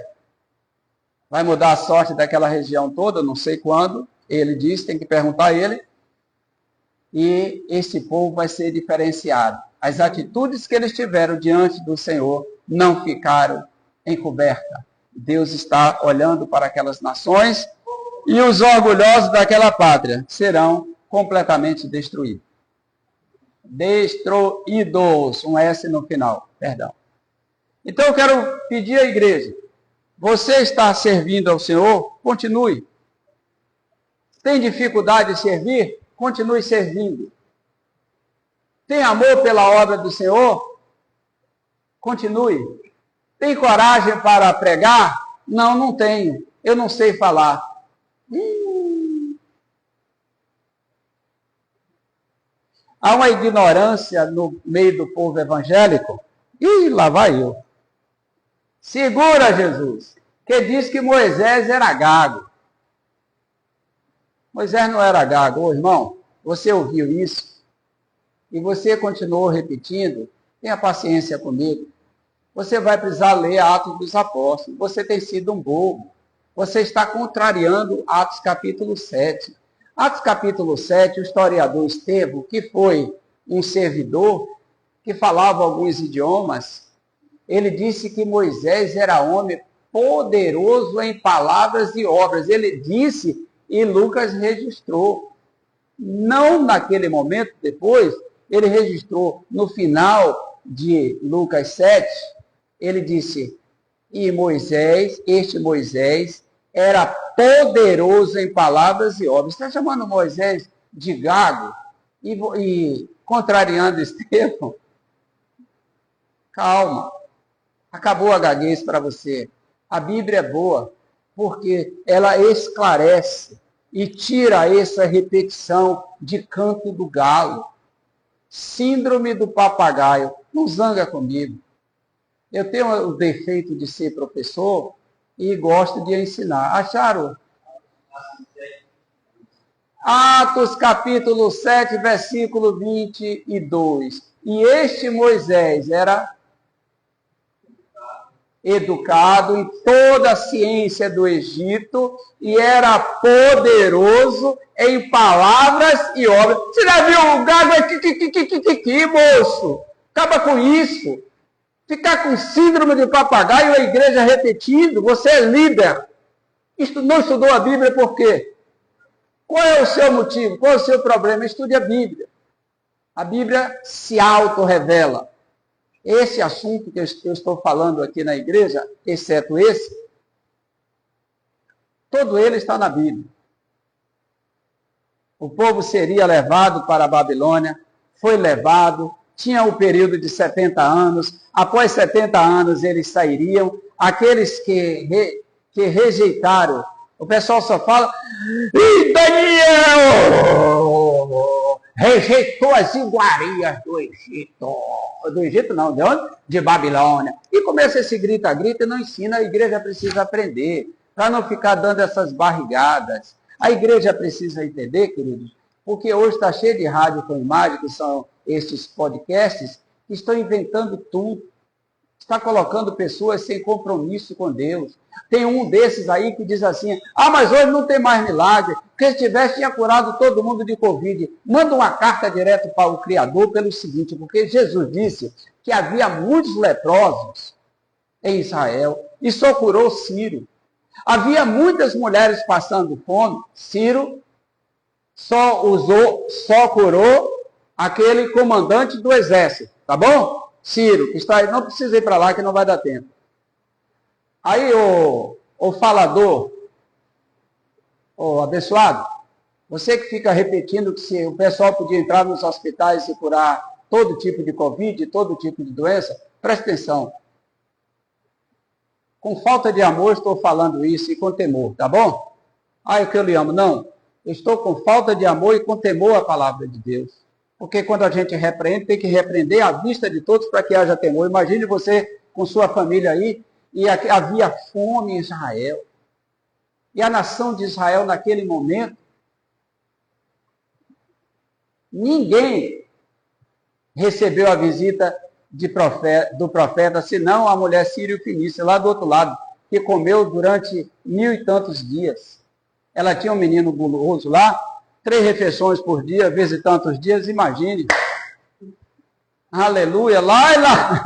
Vai mudar a sorte daquela região toda, não sei quando. Ele diz, tem que perguntar a ele. E esse povo vai ser diferenciado. As atitudes que eles tiveram diante do Senhor não ficaram encobertas. Deus está olhando para aquelas nações e os orgulhosos daquela pátria serão completamente destruídos. Destruídos, um S no final, perdão. Então eu quero pedir à igreja, você está servindo ao Senhor? Continue. Tem dificuldade de servir? Continue servindo. Tem amor pela obra do Senhor? Continue. Tem coragem para pregar? Não, não tenho. Eu não sei falar. Há uma ignorância no meio do povo evangélico. Ih, lá vai eu. Segura, Jesus, que diz que Moisés era gago. Moisés não era gago. Ô, irmão, você ouviu isso e você continuou repetindo, tenha paciência comigo. Você vai precisar ler Atos dos Apóstolos. Você tem sido um bobo. Você está contrariando Atos capítulo 7. Atos capítulo 7, o historiador Estevão, que foi um servidor, que falava alguns idiomas, ele disse que Moisés era homem poderoso em palavras e obras. Ele disse e Lucas registrou. Não naquele momento, depois, ele registrou no final de Lucas 7, ele disse, e Moisés, este Moisés, era poderoso em palavras e obras. Está chamando Moisés de gago e contrariando Estevão? Calma. Acabou a gaguez para você. A Bíblia é boa, porque ela esclarece e tira essa repetição de canto do galo. Síndrome do papagaio. Não zanga comigo. Eu tenho o defeito de ser professor e gosto de ensinar. Acharam? Atos capítulo 7, versículo 22. E este Moisés era educado em toda a ciência do Egito e era poderoso em palavras e obras. Você já viu o gago aqui, moço? Acaba com isso. Ficar com síndrome de papagaio, a igreja repetindo, você é líder. Não estudou a Bíblia por quê? Qual é o seu motivo? Qual é o seu problema? Estude a Bíblia. A Bíblia se auto-revela. Esse assunto que eu estou falando aqui na igreja, exceto esse, todo ele está na Bíblia. O povo seria levado para a Babilônia, foi levado, tinha o período de 70 anos, após 70 anos eles sairiam, aqueles que rejeitaram, o pessoal só fala, e Daniel rejeitou as iguarias do Egito. Do Egito não, de onde? De Babilônia. E começa esse grita-grita e não ensina, a igreja precisa aprender, para não ficar dando essas barrigadas. A igreja precisa entender, queridos, porque hoje está cheio de rádio com imagem, que são esses podcasts, que estão inventando tudo. Está colocando pessoas sem compromisso com Deus. Tem um desses aí que diz assim, mas hoje não tem mais milagre, porque se tivesse, tinha curado todo mundo de Covid. Manda uma carta direto para o Criador pelo seguinte, porque Jesus disse que havia muitos leprosos em Israel e só curou Ciro. Havia muitas mulheres passando fome, Ciro só curou aquele comandante do exército, tá bom? Ciro, que está aí, não precisa ir para lá que não vai dar tempo. Aí o falador, o abençoado, você que fica repetindo que se o pessoal podia entrar nos hospitais e curar todo tipo de Covid, todo tipo de doença, preste atenção. Com falta de amor estou falando isso e com temor, tá bom? Ah, eu que eu lhe amo. Não, eu estou com falta de amor e com temor à palavra de Deus. Porque quando a gente repreende, tem que repreender à vista de todos para que haja temor. Imagine você com sua família aí, e havia fome em Israel. E a nação de Israel, naquele momento, ninguém recebeu a visita do profeta, senão a mulher sírio-fenícia, lá do outro lado, que comeu durante 1000 e tantos dias. Ela tinha um menino guloso lá, 3 refeições por dia, vezes tantos dias, imagine. Aleluia, lá e lá.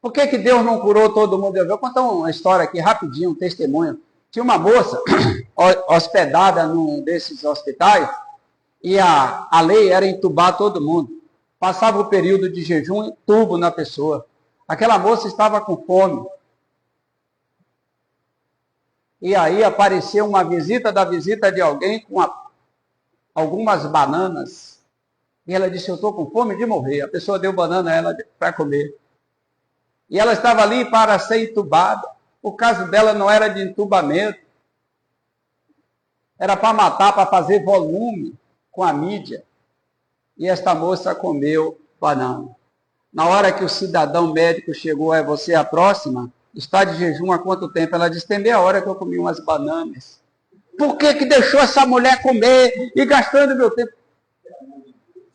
Por que Deus não curou todo mundo? Eu vou contar uma história aqui, rapidinho, um testemunho. Tinha uma moça hospedada num desses hospitais, e a lei era entubar todo mundo. Passava o período de jejum, entubo na pessoa. Aquela moça estava com fome. E aí apareceu uma visita de alguém com algumas bananas. E ela disse, eu estou com fome de morrer. A pessoa deu banana a ela para comer. E ela estava ali para ser entubada. O caso dela não era de entubamento. Era para matar, para fazer volume com a mídia. E esta moça comeu banana. Na hora que o cidadão médico chegou, você a próxima, está de jejum há quanto tempo? Ela disse, tem meia hora que eu comi umas bananas. Por que deixou essa mulher comer e gastando meu tempo?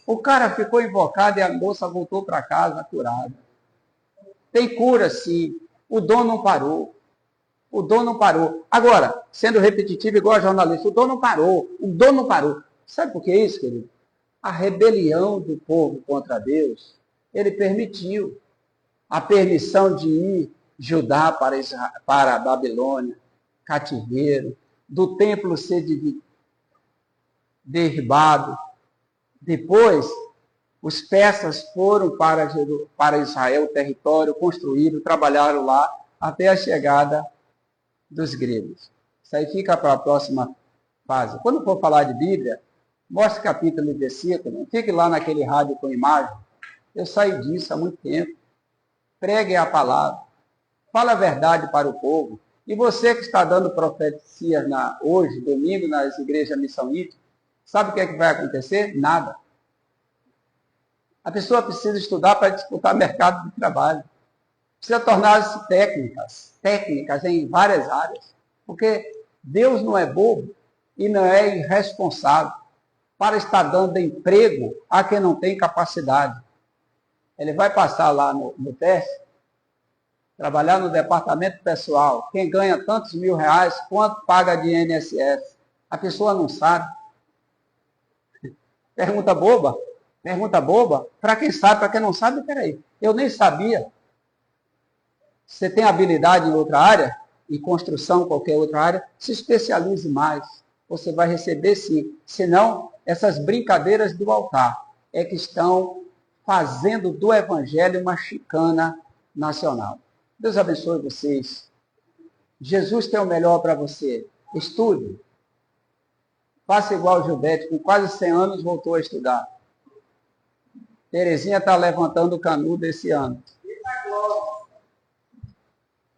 O cara ficou invocado e a moça voltou para casa curada. Tem cura, sim. O dom não parou. O dom não parou. Agora, sendo repetitivo igual a jornalista, o dom não parou. O dom não parou. Sabe por que isso, querido? A rebelião do povo contra Deus, ele permitiu a permissão de ir Judá para a Babilônia, cativeiro, do templo ser derribado. Depois, os persas foram para Israel, o território, construíram, trabalharam lá, até a chegada dos gregos. Isso aí fica para a próxima fase. Quando for falar de Bíblia, mostre capítulo e versículo, não fique lá naquele rádio com imagem. Eu saí disso há muito tempo. Pregue a palavra. Fala a verdade para o povo. E você que está dando profecias hoje, domingo, nas igrejas Missão Íntima, sabe o que vai acontecer? Nada. A pessoa precisa estudar para disputar mercado de trabalho. Precisa tornar-se técnicas em várias áreas. Porque Deus não é bobo e não é irresponsável para estar dando emprego a quem não tem capacidade. Ele vai passar lá no teste, trabalhar no departamento pessoal. Quem ganha tantos mil reais, quanto paga de INSS? A pessoa não sabe. Pergunta boba. Pergunta boba. Para quem sabe, para quem não sabe, peraí. Eu nem sabia. Você tem habilidade em outra área, em construção, qualquer outra área, se especialize mais. Você vai receber sim. Senão, essas brincadeiras do altar é que estão fazendo do evangelho uma chicana nacional. Deus abençoe vocês. Jesus tem o melhor para você. Estude. Faça igual o Gilberto, com quase 100 anos voltou a estudar. Terezinha está levantando o canudo esse ano.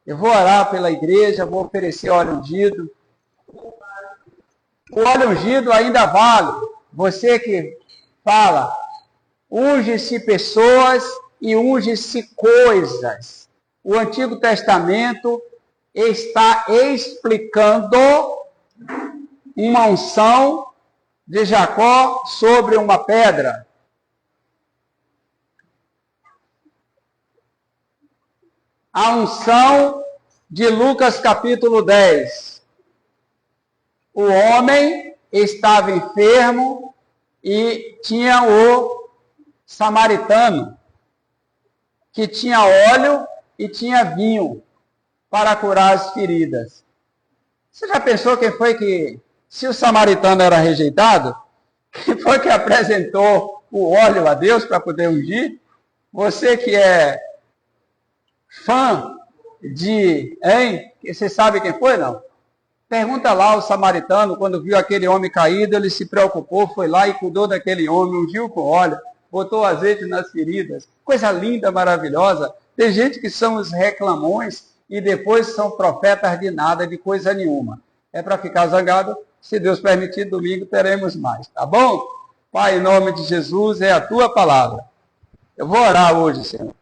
Eu vou orar pela igreja, vou oferecer óleo ungido. O óleo ungido ainda vale. Você que fala, unge-se pessoas e unge-se coisas. O Antigo Testamento está explicando uma unção de Jacó sobre uma pedra. A unção de Lucas capítulo 10. O homem estava enfermo e tinha o samaritano, que tinha óleo e tinha vinho para curar as feridas. Você já pensou quem foi que, se o samaritano era rejeitado, quem foi que apresentou o óleo a Deus para poder ungir? Você que é fã hein? Você sabe quem foi, não? Pergunta lá o samaritano, quando viu aquele homem caído, ele se preocupou, foi lá e cuidou daquele homem, ungiu com óleo, botou azeite nas feridas. Coisa linda, maravilhosa. Tem gente que são os reclamões e depois são profetas de nada, de coisa nenhuma. É para ficar zangado. Se Deus permitir, domingo teremos mais, tá bom? Pai, em nome de Jesus, é a tua palavra. Eu vou orar hoje, Senhor.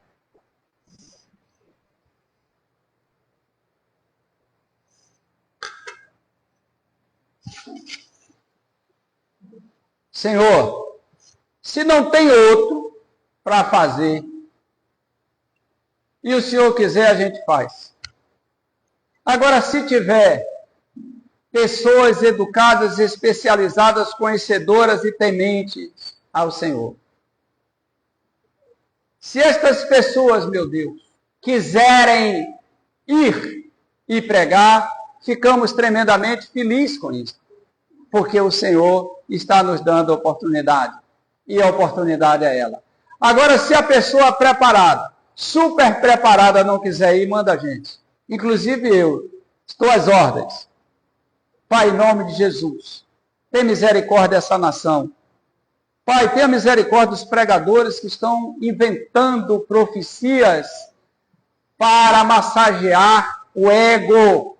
Senhor, se não tem outro para fazer, e o Senhor quiser, a gente faz. Agora, se tiver pessoas educadas, especializadas, conhecedoras e tementes ao Senhor, se estas pessoas, meu Deus, quiserem ir e pregar, ficamos tremendamente felizes com isso, porque o Senhor está nos dando oportunidade, e a oportunidade é ela. Agora, se a pessoa preparada, super preparada, não quiser ir, manda a gente. Inclusive eu, estou às ordens. Pai, em nome de Jesus, tem misericórdia dessa nação. Pai, tenha misericórdia dos pregadores que estão inventando profecias para massagear o ego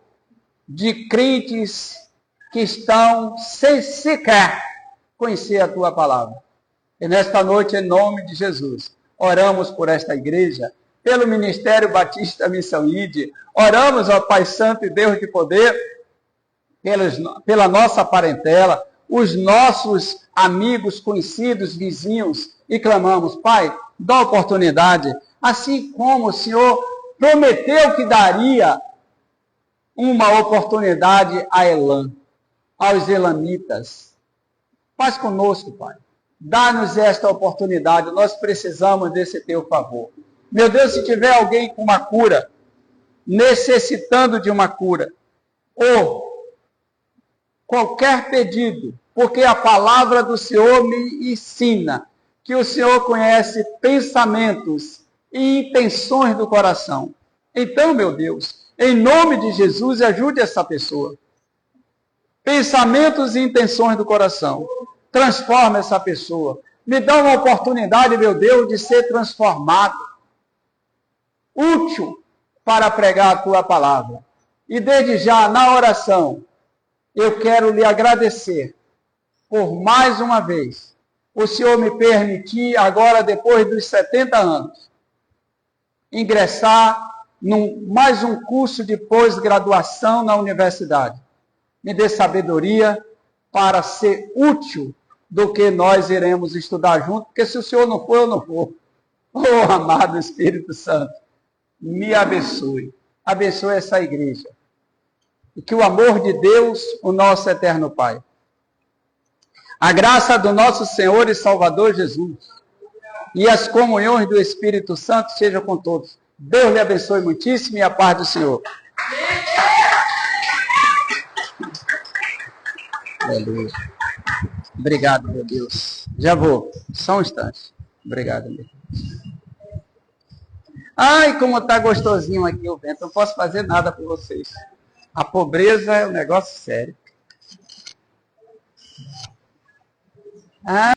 de crentes que estão sem sequer conhecer a tua palavra. E nesta noite, em nome de Jesus, oramos por esta igreja, pelo Ministério Batista Missão Ide, oramos ao Pai Santo e Deus de poder, pela nossa parentela, os nossos amigos, conhecidos, vizinhos, e clamamos, Pai, dá oportunidade, assim como o Senhor prometeu que daria uma oportunidade a Elã, aos elamitas. Faz conosco, Pai. Dá-nos esta oportunidade, nós precisamos desse teu favor. Meu Deus, se tiver alguém com uma cura, necessitando de uma cura, ou qualquer pedido, porque a palavra do Senhor me ensina que o Senhor conhece pensamentos e intenções do coração. Então, meu Deus, em nome de Jesus, ajude essa pessoa. Pensamentos e intenções do coração. Transforma essa pessoa. Me dá uma oportunidade, meu Deus, de ser transformado. Útil para pregar a tua palavra. E desde já, na oração, eu quero lhe agradecer por mais uma vez o Senhor me permitir, agora depois dos 70 anos, ingressar mais um curso de pós-graduação na universidade. Me dê sabedoria para ser útil do que nós iremos estudar junto, porque se o Senhor não for, eu não vou. Oh, amado Espírito Santo, me abençoe. Abençoe essa igreja. E que o amor de Deus, o nosso eterno Pai, a graça do nosso Senhor e Salvador Jesus e as comunhões do Espírito Santo sejam com todos. Deus lhe abençoe muitíssimo e a paz do Senhor. Aleluia. Obrigado, meu Deus. Já vou. Só um instante. Obrigado, meu Deus. Ai, como está gostosinho aqui o vento. Não posso fazer nada por vocês. A pobreza é um negócio sério.